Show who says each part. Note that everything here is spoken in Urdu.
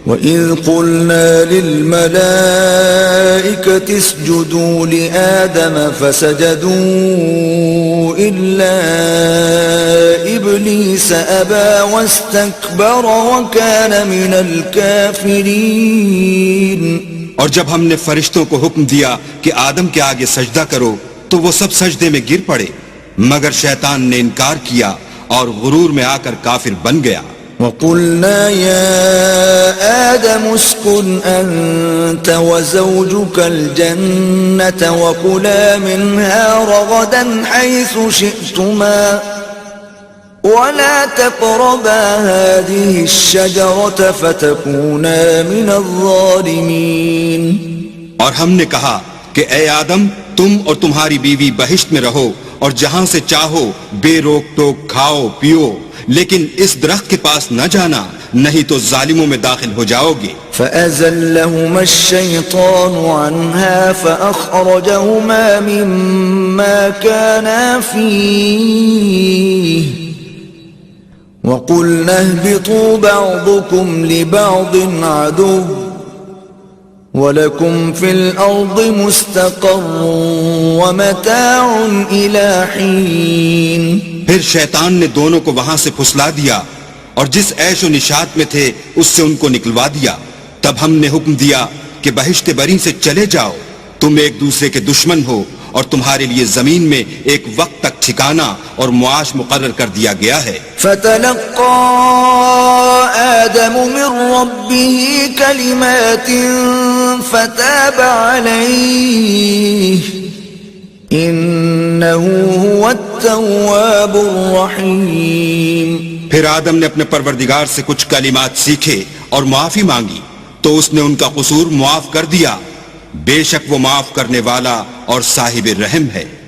Speaker 1: وَإِذْ قُلْنَا لِلْمَلَائِكَةِ اسْجُدُوا لِآدَمَ فَسَجَدُوا إِلَّا إِبْلِيسَ أَبَى وَاسْتَكْبَرَ وَكَانَ مِنَ الْكَافِرِينَ۔
Speaker 2: اور جب ہم نے فرشتوں کو حکم دیا کہ آدم کے آگے سجدہ کرو تو وہ سب سجدے میں گر پڑے، مگر شیطان نے انکار کیا اور غرور میں آ کر کافر بن گیا۔
Speaker 1: وَقُلْنَا يَا آدَمُ اسْكُنْ أَنْتَ وَزَوْجُكَ الْجَنَّةَ وَكُلَا مِنْهَا رَغَدًا حَيْثُ شِئْتُمَا وَلَا تَقْرَبَا هَذِهِ الشَّجَرَةَ فَتَكُونَا مِنَ الظَّالِمِينَ۔
Speaker 2: اور ہم نے کہا کہ اے آدم، تم اور تمہاری بیوی بہشت میں رہو اور جہاں سے چاہو بے روک ٹوک کھاؤ پیو، لیکن اس درخت کے پاس نہ جانا، نہیں تو ظالموں میں داخل ہو جاؤ گے۔
Speaker 1: فَأَزَلَّهُمَا الشَّيْطَانُ عَنْهَا فَأَخْرَجَهُمَا مِمَّا كَانَا فِيهِ وَقُلْنَا اهْبِطُوا بَعْضُكُمْ لِبَعْضٍ عَدُوٌّ وَلَكُمْ فِي الْأَرْضِ مُسْتَقَرٌّ وَمَتَاعٌ إِلَى حِينٍ۔
Speaker 2: پھر شیطان نے دونوں کو وہاں سے پھسلا دیا اور جس عیش و نشاط میں تھے اس سے ان کو نکلوا دیا۔ تب ہم نے حکم دیا کہ بہشت بری سے چلے جاؤ، تم ایک دوسرے کے دشمن ہو اور تمہارے لیے زمین میں ایک وقت تک ٹھکانہ اور معاش مقرر کر دیا گیا ہے۔
Speaker 1: فَتَلَقَّى آدَمُ مِن رَّبِّهِ كَلِمَاتٍ فَتَابَ عَلَيْهِ إِنَّهُ هُوَ التَّوَّابُ الرَّحِيمُ۔
Speaker 2: پھر آدم نے اپنے پروردگار سے کچھ کلمات سیکھے اور معافی مانگی تو اس نے ان کا قصور معاف کر دیا، بے شک وہ معاف کرنے والا اور صاحب رحم ہے۔